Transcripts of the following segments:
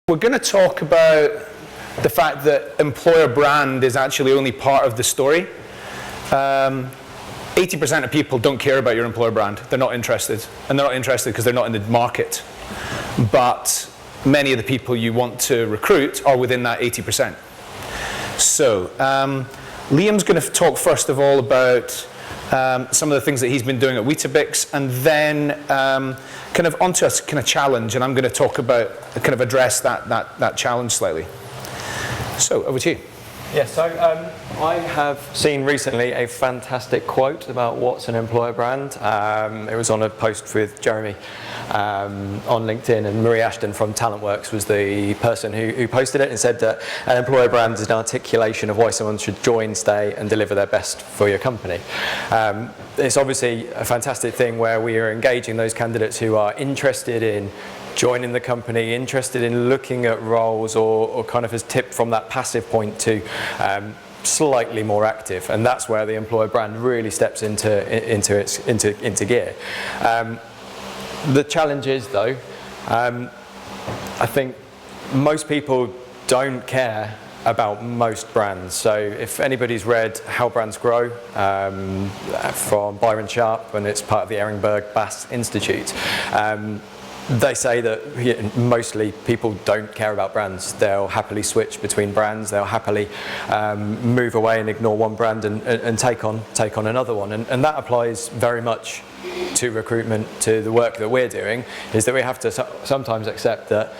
We're going to talk about the fact that employer brand is actually only part of the story. 80% of people don't care about your employer brand. They're not interested. And they're not interested because they're not in the market. But many of the people you want to recruit are within that 80%. So Liam's going to talk first of all about some of the things that he's been doing at Weetabix, and then kind of onto a kind of challenge, and I'm going to talk about, kind of address that challenge slightly. So over to you. Yeah, so I have seen recently a fantastic quote about what's an employer brand. It was on a post with Jeremy on LinkedIn, and Marie Ashton from TalentWorks was the person who posted it and said that an employer brand is an articulation of why someone should join, stay and deliver their best for your company. It's obviously a fantastic thing where we are engaging those candidates who are interested in joining the company, interested in looking at roles, or kind of has tipped from that passive point to slightly more active, and that's where the employer brand really steps into gear. The challenge is though, I think most people don't care about most brands. So if anybody's read How Brands Grow from Byron Sharp, and it's part of the Ehrenberg Bass Institute, they say that mostly people don't care about brands. They'll happily switch between brands. They'll happily move away and ignore one brand and take on another one. And that applies very much to recruitment, to the work that we're doing, is that we have to sometimes accept that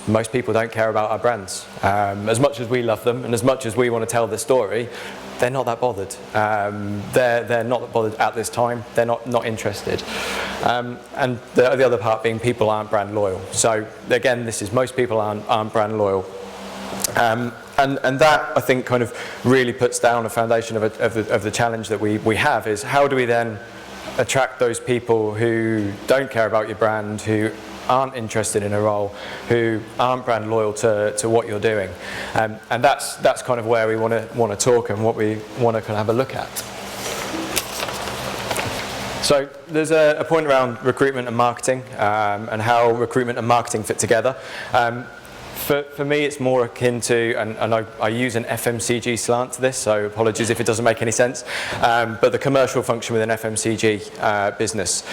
most people don't care about our brands. As much as we love them and as much as we want to tell the story, they're not that bothered. They're not that bothered at this time. They're not interested. And the other part being people aren't brand loyal. So again, this is most people aren't brand loyal. And that, I think, kind of really puts down a foundation of the challenge that we have, is how do we then attract those people who don't care about your brand, who aren't interested in a role, who aren't brand loyal to what you're doing, and that's kind of where we want to talk and what we want to kind of have a look at. So there's a point around recruitment and marketing, and how recruitment and marketing fit together. For me, it's more akin to, and I use an FMCG slant to this, so apologies if it doesn't make any sense, but the commercial function within FMCG business,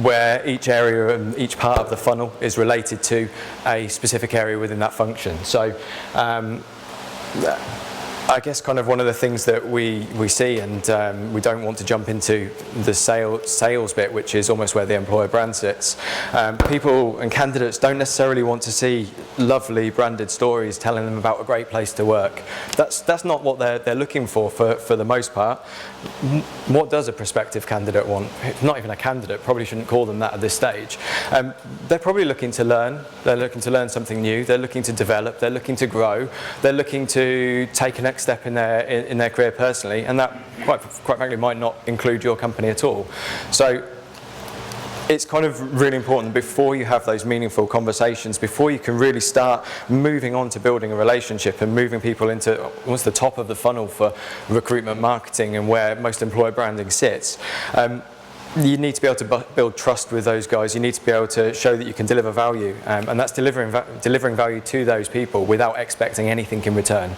where each area and each part of the funnel is related to a specific area within that function. So I guess kind of one of the things that we see, and we don't want to jump into the sales bit, which is almost where the employer brand sits. People and candidates don't necessarily want to see lovely branded stories telling them about a great place to work. That's not what they're looking for the most part. What does a prospective candidate want? Not even a candidate, probably shouldn't call them that at this stage. They're probably looking to learn. They're looking to learn something new. They're looking to develop. They're looking to grow. They're looking to take a next step in their career personally, and that quite frankly might not include your company at all. So it's kind of really important before you have those meaningful conversations, before you can really start moving on to building a relationship and moving people into almost the top of the funnel for recruitment marketing and where most employer branding sits. You need to be able to build trust with those guys. You need to be able to show that you can deliver value, and that's delivering value to those people without expecting anything in return.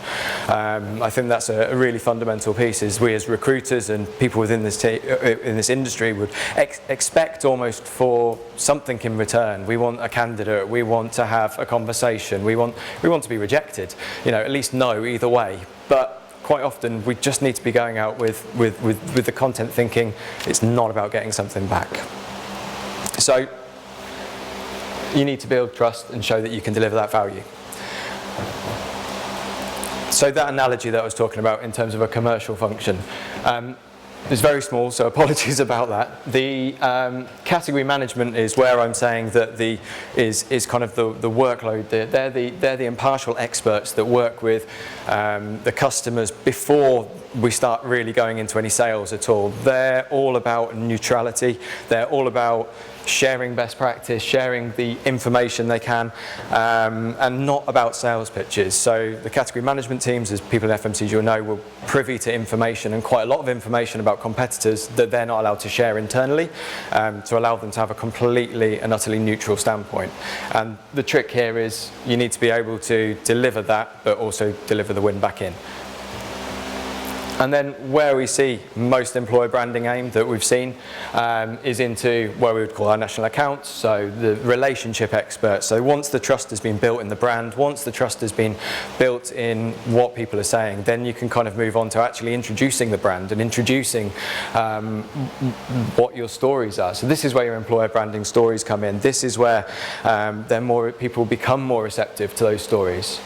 I think that's a really fundamental piece. Is we as recruiters and people within this industry would expect almost for something in return. We want a candidate. We want to have a conversation. We want to be rejected. At least no either way. But quite often we just need to be going out with the content thinking it's not about getting something back. So you need to build trust and show that you can deliver that value. So that analogy that I was talking about in terms of a commercial function is very small, so apologies about that. The category management is where I'm saying that is kind of the workload. They're the impartial experts that work with the customers before we start really going into any sales at all. They're all about neutrality. They're all about sharing best practice, sharing the information they can, and not about sales pitches. So the category management teams, as people in FMCG will know, were privy to information, and quite a lot of information about competitors that they're not allowed to share internally, to allow them to have a completely and utterly neutral standpoint. And the trick here is you need to be able to deliver that, but also deliver the win back in. And then where we see most employer branding aimed that we've seen is into what we would call our national accounts, so the relationship experts. So once the trust has been built in the brand, once the trust has been built in what people are saying, then you can kind of move on to actually introducing the brand and introducing what your stories are. So this is where your employer branding stories come in. This is where people become more receptive to those stories.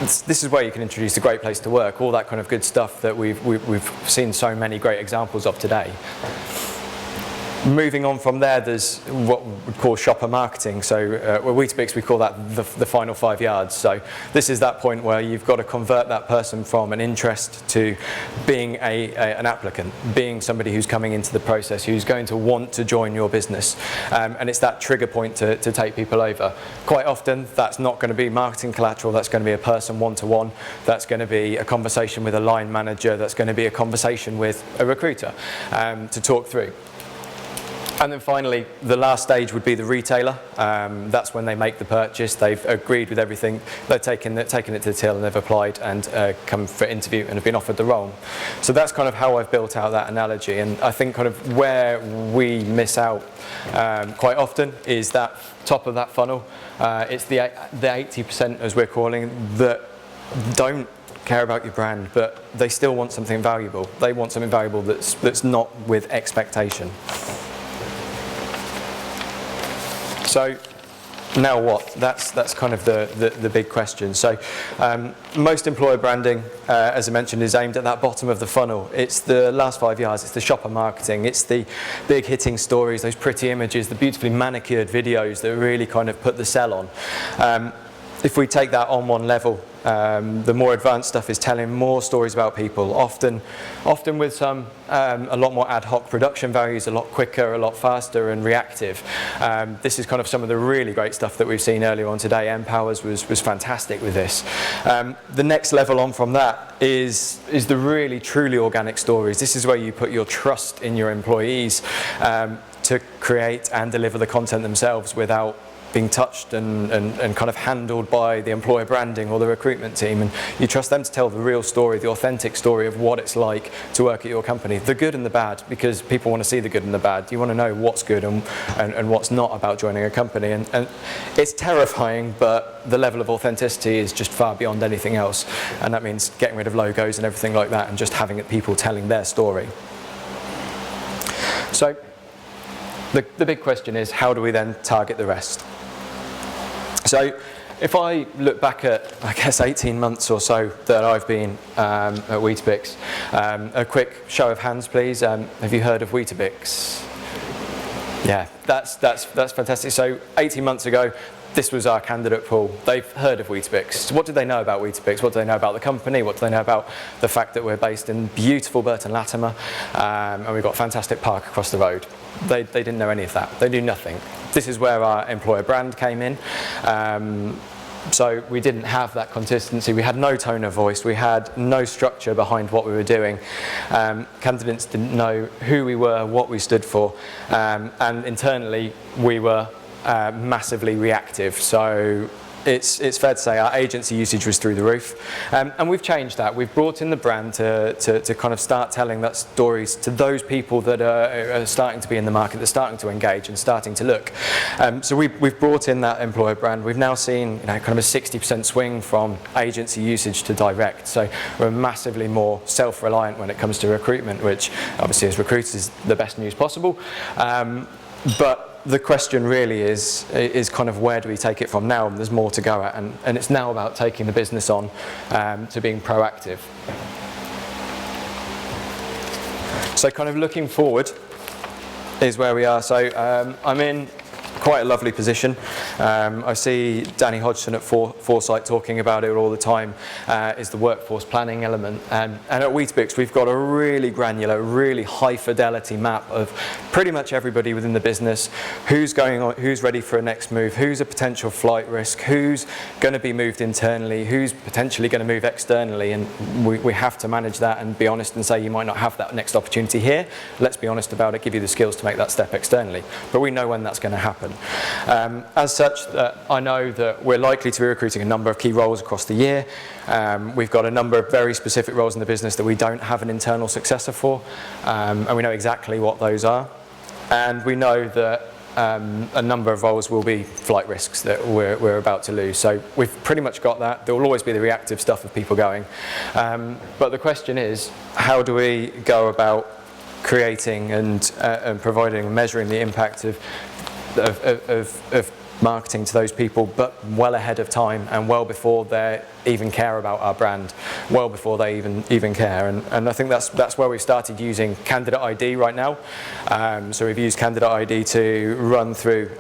This is where you can introduce a great place to work, all that kind of good stuff that we've seen so many great examples of today. Moving on from there, there's what we call shopper marketing. So at Weetabix, we call that the final 5 yards. So this is that point where you've got to convert that person from an interest to being an applicant, being somebody who's coming into the process, who's going to want to join your business. And it's that trigger point to take people over. Quite often, that's not going to be marketing collateral. That's going to be a person one-to-one. That's going to be a conversation with a line manager. That's going to be a conversation with a recruiter to talk through. And then finally, the last stage would be the retailer. That's when they make the purchase. They've agreed with everything. They've taken it to the till and they've applied and come for interview and have been offered the role. So that's kind of how I've built out that analogy. And I think kind of where we miss out quite often is that top of that funnel. It's the 80%, as we're calling, that don't care about your brand, but they still want something valuable. They want something valuable that's not with expectation. So now what? That's kind of the big question. So most employer branding, as I mentioned, is aimed at that bottom of the funnel. It's the last 5 yards. It's the shopper marketing. It's the big hitting stories, those pretty images, the beautifully manicured videos that really kind of put the sell on. If we take that on one level, the more advanced stuff is telling more stories about people, often with some a lot more ad hoc production values, a lot quicker, a lot faster and reactive. This is kind of some of the really great stuff that we've seen earlier on today. Empowers was fantastic with this. The next level on from that is the really truly organic stories. This is where you put your trust in your employees to create and deliver the content themselves without being touched and kind of handled by the employer branding or the recruitment team, and you trust them to tell the real story, the authentic story of what it's like to work at your company, the good and the bad, because people want to see the good and the bad. You want to know what's good and what's not about joining a company, and it's terrifying, but the level of authenticity is just far beyond anything else, and that means getting rid of logos and everything like that and just having people telling their story. So the big question is, how do we then target the rest? So if I look back at, I guess, 18 months or so that I've been at Weetabix, a quick show of hands, please. Have you heard of Weetabix? Yeah, that's fantastic. So 18 months ago, this was our candidate pool. They've heard of Weetabix. So what do they know about Weetabix? What do they know about the company? What do they know about the fact that we're based in beautiful Burton Latimer, and we've got a fantastic park across the road? They didn't know any of that. They knew nothing. This is where our employer brand came in. So we didn't have that consistency. We had no tone of voice. We had no structure behind what we were doing. Candidates didn't know who we were, what we stood for, and internally we were massively reactive. So it's fair to say our agency usage was through the roof, and we've changed that. We've brought in the brand to kind of start telling that stories to those people that are starting to be in the market, they're starting to engage and starting to look. So we've brought in that employer brand. We've now seen kind of a 60% swing from agency usage to direct. So we're massively more self-reliant when it comes to recruitment, which obviously as recruiters is the best news possible. But the question really is kind of where do we take it from now? There's more to go at, and it's now about taking the business on to being proactive. So kind of looking forward is where we are. So I'm in quite a lovely position. I see Danny Hodgson at Foresight talking about it all the time, is the workforce planning element. And at Weetabix, we've got a really granular, really high fidelity map of pretty much everybody within the business, who's going on, who's ready for a next move, who's a potential flight risk, who's going to be moved internally, who's potentially going to move externally. And we have to manage that and be honest and say, you might not have that next opportunity here. Let's be honest about it, give you the skills to make that step externally. But we know when that's going to happen. As such, I know that we're likely to be recruiting a number of key roles across the year. We've got a number of very specific roles in the business that we don't have an internal successor for, and we know exactly what those are. And we know that a number of roles will be flight risks that we're about to lose. So we've pretty much got that. There will always be the reactive stuff of people going. But the question is, how do we go about creating and providing and measuring the impact of marketing to those people, but well ahead of time and well before they even care about our brand, well before they even care. And I think that's where we've started using Candidate.ID right now. So we've used Candidate.ID to run through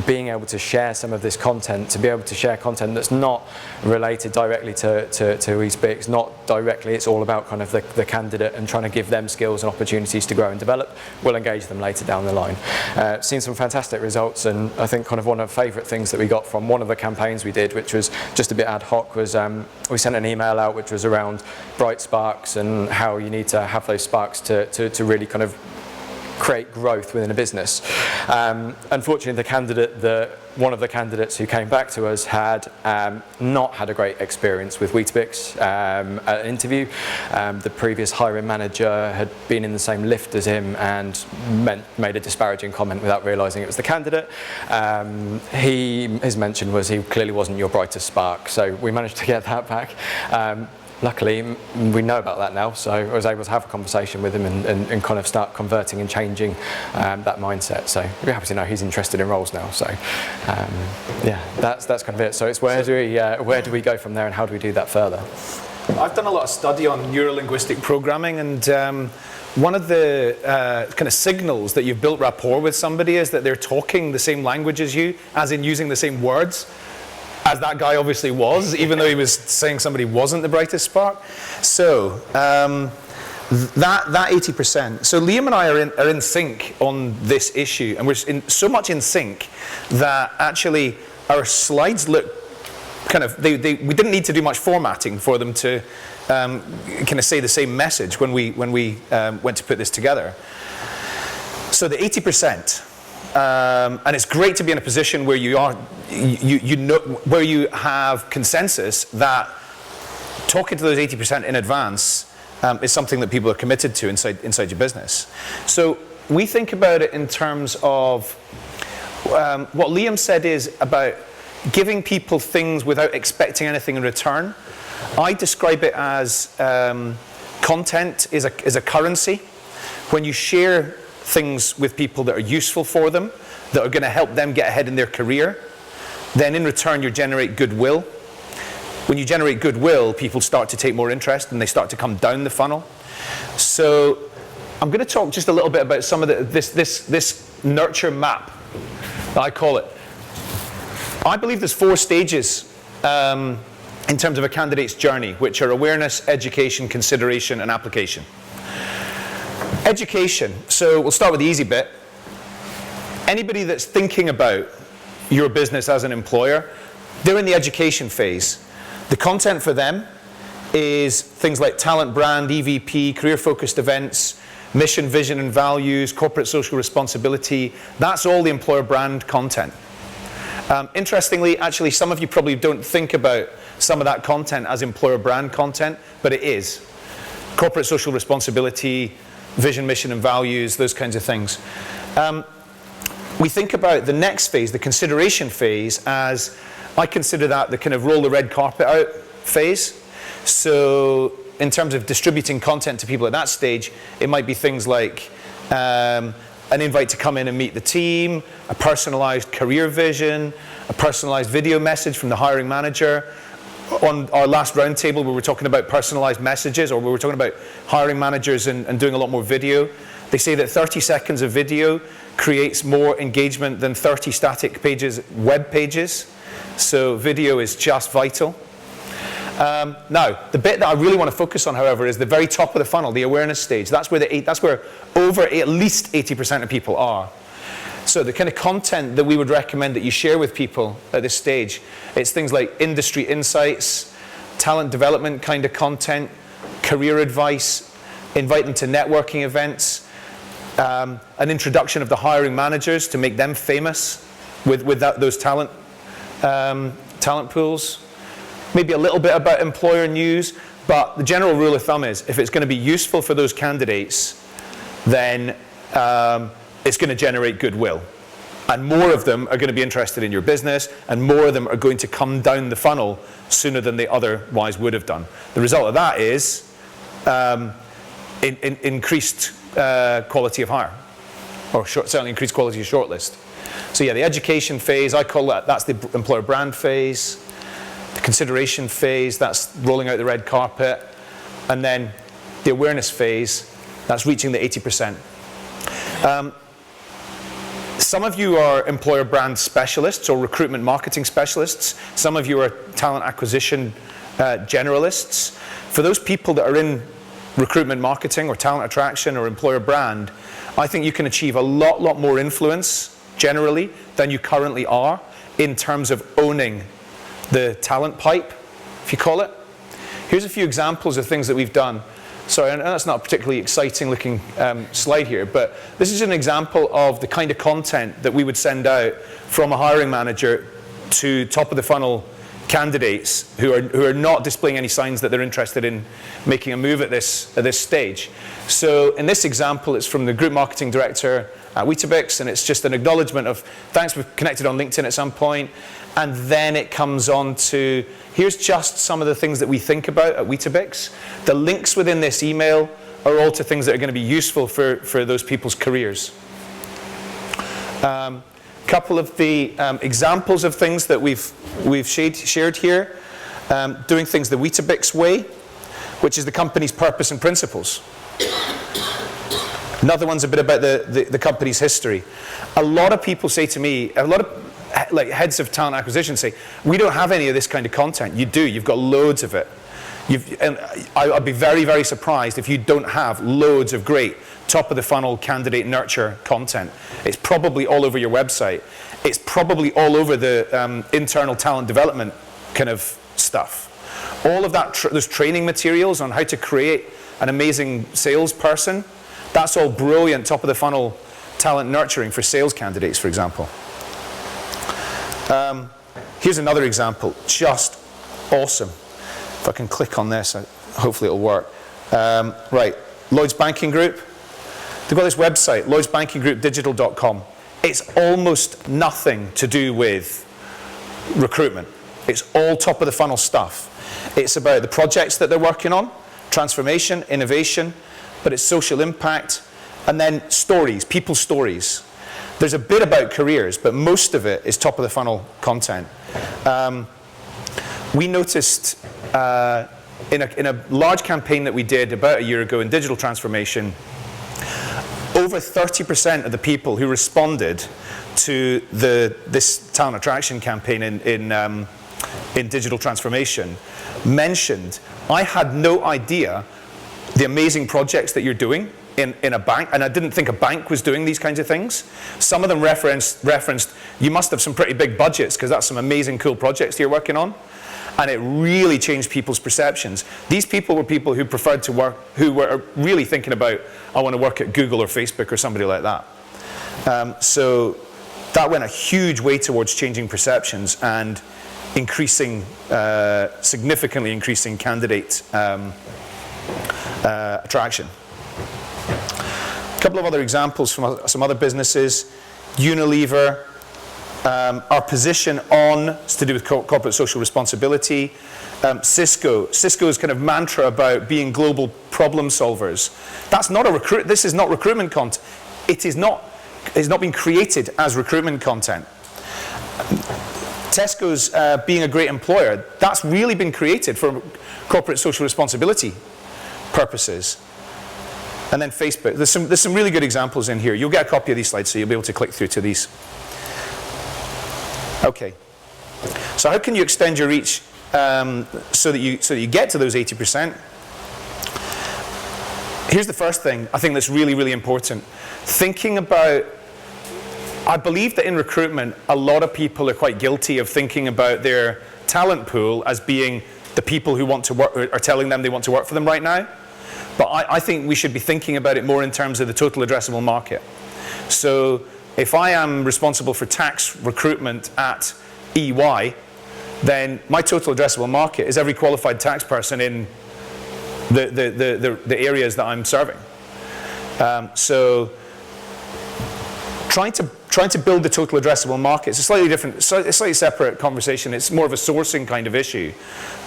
being able to share some of this content, to be able to share content that's not related directly to Weetabix, not directly, it's all about kind of the candidate and trying to give them skills and opportunities to grow and develop. We'll engage them later down the line. Seen some fantastic results, and I think kind of one of the favourite things that we got from one of the campaigns we did, which was just a bit ad hoc, was we sent an email out which was around bright sparks and how you need to have those sparks to really kind of create growth within a business. Unfortunately, one of the candidates who came back to us had not had a great experience with Weetabix at an interview. The previous hiring manager had been in the same lift as him and made a disparaging comment without realising it was the candidate. His mention was he clearly wasn't your brightest spark, so we managed to get that back. Luckily, we know about that now, so I was able to have a conversation with him and kind of start converting and changing that mindset. So we're happy to know he's interested in roles now. So yeah, that's kind of it. So it's where do we go from there, and how do we do that further? I've done a lot of study on neuro-linguistic programming, and one of the kind of signals that you've built rapport with somebody is that they're talking the same language as you, as in using the same words, as that guy obviously was, even though he was saying somebody wasn't the brightest spark. So that 80%. So Liam and I are in sync on this issue, and we're so much in sync that actually our slides look kind of, we didn't need to do much formatting for them to kind of say the same message when we went to put this together. So the 80%. And it's great to be in a position where you know, where you have consensus that talking to those 80% in advance is something that people are committed to inside your business. So we think about it in terms of what Liam said is about giving people things without expecting anything in return. I describe it as content is a currency. When you share things with people that are useful for them, that are going to help them get ahead in their career, then in return you generate goodwill. When you generate goodwill, people start to take more interest and they start to come down the funnel. So I'm going to talk just a little bit about some of this nurture map, I call it. I believe there's 4 stages in terms of a candidate's journey, which are awareness, education, consideration, and application. Education, so we'll start with the easy bit. Anybody that's thinking about your business as an employer, they're in the education phase. The content for them is things like talent brand, EVP, career-focused events, mission, vision, and values, corporate social responsibility. That's all the employer brand content. Interestingly, actually, some of you probably don't think about some of that content as employer brand content, but it is. Corporate social responsibility, vision, mission, and values, those kinds of things. We think about the next phase, the consideration phase, as I consider that the kind of roll the red carpet out phase. So in terms of distributing content to people at that stage, it might be things like an invite to come in and meet the team, a personalized career vision, a personalized video message from the hiring manager. On our last roundtable, we were talking about personalized messages, or we were talking about hiring managers and doing a lot more video. They say that 30 seconds of video creates more engagement than 30 static pages, web pages. So video is just vital. Now, the bit that I really want to focus on, however, is the very top of the funnel, the awareness stage. That's where over at least 80% of people are. So the kind of content that we would recommend that you share with people at this stage, it's things like industry insights, talent development kind of content, career advice, invite them to networking events, an introduction of the hiring managers to make them famous with those talent pools. Maybe a little bit about employer news, but the general rule of thumb is if it's going to be useful for those candidates, then it's going to generate goodwill. And more of them are going to be interested in your business, and more of them are going to come down the funnel sooner than they otherwise would have done. The result of that is increased quality of hire, or certainly increased quality of shortlist. So yeah, the education phase, I call that's the employer brand phase. The consideration phase, that's rolling out the red carpet. And then the awareness phase, that's reaching the 80%. Some of you are employer brand specialists or recruitment marketing specialists. Some of you are talent acquisition generalists. For those people that are in recruitment marketing or talent attraction or employer brand, I think you can achieve a lot more influence generally than you currently are in terms of owning the talent pipe, if you call it. Here's a few examples of things that we've done. Sorry, and that's not a particularly exciting looking slide here, but this is an example of the kind of content that we would send out from a hiring manager to top of the funnel candidates who are not displaying any signs that they're interested in making a move at this stage. So in this example, it's from the group marketing director at Weetabix, and it's just an acknowledgement of thanks, we've connected on LinkedIn at some point, and then it comes on to here's just some of the things that we think about at Weetabix. The links within this email are all to things that are going to be useful for those people's careers. Couple of the examples of things that we've shared here. Doing things the Weetabix way, which is the company's purpose and principles. Another one's a bit about the company's history. A lot of people say to me, a lot of like heads of talent acquisition say, we don't have any of this kind of content. You do, you've got loads of it. And I'd be very surprised if you don't have loads of great top of the funnel candidate nurture content. It's probably all over your website. It's probably all over the internal talent development kind of stuff. All of that, those training materials on how to create an amazing salesperson, that's all brilliant top of the funnel talent nurturing for sales candidates, for example. Here's another example, just awesome. If I can click on this, hopefully it'll work. Right, Lloyds Banking Group. They've got this website, lloydsbankinggroupdigital.com. It's almost nothing to do with recruitment. It's all top of the funnel stuff. It's about the projects that they're working on, transformation, innovation, but it's social impact, and then stories, people's stories. There's a bit about careers, but most of it is top of the funnel content. We noticed in a large campaign that we did about a year ago in digital transformation, over 30% of the people who responded to this talent attraction campaign in digital transformation mentioned, I had no idea the amazing projects that you're doing in a bank, and I didn't think a bank was doing these kinds of things. Some of them referenced you must have some pretty big budgets because that's some amazing cool projects you're working on. And it really changed people's perceptions. These people were people who preferred to work, who were really thinking about, I want to work at Google or Facebook or somebody like that. So that went a huge way towards changing perceptions and increasing, significantly increasing candidate attraction. A couple of other examples from some other businesses. Unilever. Our position on, it's to do with corporate social responsibility. Cisco's kind of mantra about being global problem solvers. That's not this is not recruitment content. It's not been created as recruitment content. Tesco's being a great employer, that's really been created for corporate social responsibility purposes. And then Facebook. There's some really good examples in here. You'll get a copy of these slides, so you'll be able to click through to these. Okay. So how can you extend your reach so that you get to those 80%? Here's the first thing I think that's really, really important. Thinking about, I believe that in recruitment, a lot of people are quite guilty of thinking about their talent pool as being the people who want to work, are telling them they want to work for them right now. But I think we should be thinking about it more in terms of the total addressable market. So if I am responsible for tax recruitment at EY, then my total addressable market is every qualified tax person in the areas that I'm serving. So trying to build the total addressable market is a slightly different, a slightly separate conversation. It's more of a sourcing kind of issue.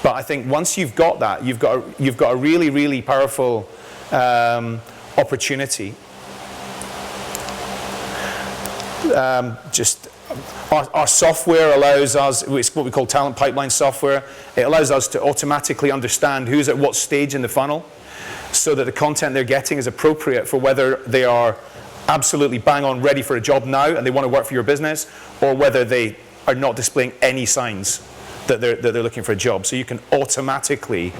But I think once you've got that, you've got a really, really powerful opportunity. Our software allows us, it's what we call talent pipeline software. It allows us to automatically understand who's at what stage in the funnel so that the content they're getting is appropriate for whether they are absolutely bang on ready for a job now and they want to work for your business, or whether they are not displaying any signs that they're looking for a job. So you can automatically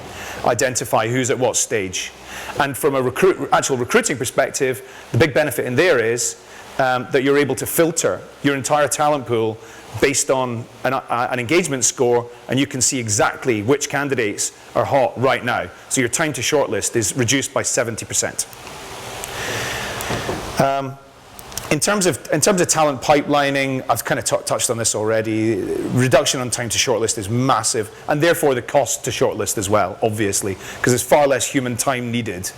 identify who's at what stage. And from a actual recruiting perspective, the big benefit in there is that you're able to filter your entire talent pool based on an engagement score, and you can see exactly which candidates are hot right now. So your time to shortlist is reduced by 70%. In terms of talent pipelining, I've kind of touched on this already. Reduction on time to shortlist is massive, and therefore the cost to shortlist as well, obviously, because there's far less human time needed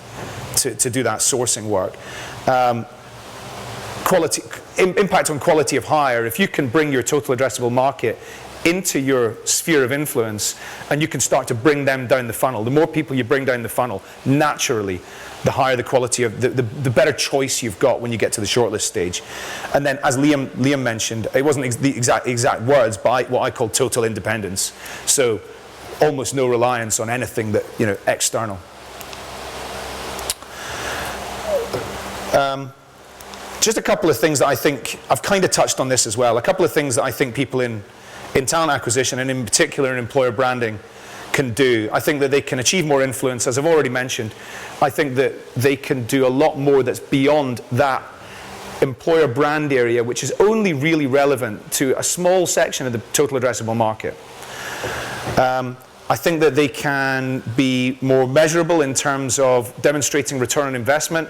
to do that sourcing work. Impact on quality of hire. If you can bring your total addressable market into your sphere of influence, and you can start to bring them down the funnel. The more people you bring down the funnel, naturally, the higher the quality of the better choice you've got when you get to the shortlist stage. And then, as Liam mentioned, it wasn't the exact words, but what I call total independence. So almost no reliance on anything that, external. Just a couple of things that I think, I've kind of touched on this as well, a couple of things that I think people in talent acquisition, and in particular in employer branding, can do. I think that they can achieve more influence, as I've already mentioned. I think that they can do a lot more that's beyond that employer brand area, which is only really relevant to a small section of the total addressable market. I think that they can be more measurable in terms of demonstrating return on investment.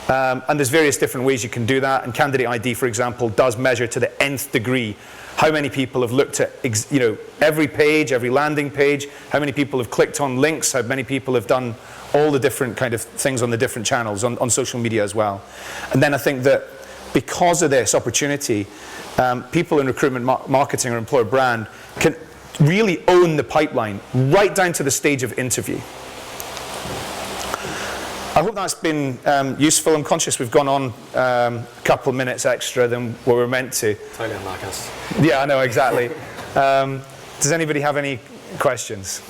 And there's various different ways you can do that. And Candidate.ID, for example, does measure to the nth degree how many people have looked at every page, every landing page, how many people have clicked on links, how many people have done all the different kind of things on the different channels, on social media as well. And then I think that because of this opportunity, people in recruitment marketing or employer brand can really own the pipeline right down to the stage of interview. I hope that's been useful. I'm conscious we've gone on a couple of minutes extra than what we were meant to. Totally unlike us. Yeah, I know, exactly. Does anybody have any questions?